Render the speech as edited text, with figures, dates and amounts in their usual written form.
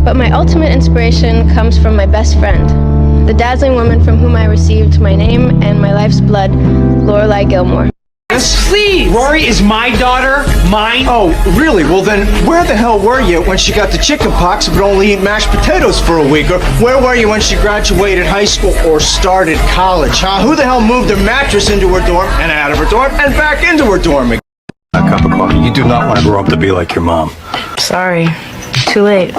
But my ultimate inspiration comes from my best friend, the dazzling woman from whom I received my name and my life's blood, Lorelai Gilmore. Yes, please. Rory is my daughter, mine. Oh, really? Well then, where the hell were you when she got the chicken pox but only eat mashed potatoes for a week? Or where were you when she graduated high school or started college, huh? Who the hell moved her mattress into her dorm and out of her dorm and back into her dorm again? A cup of coffee. You do not want to grow up to be like your mom. Sorry, too late.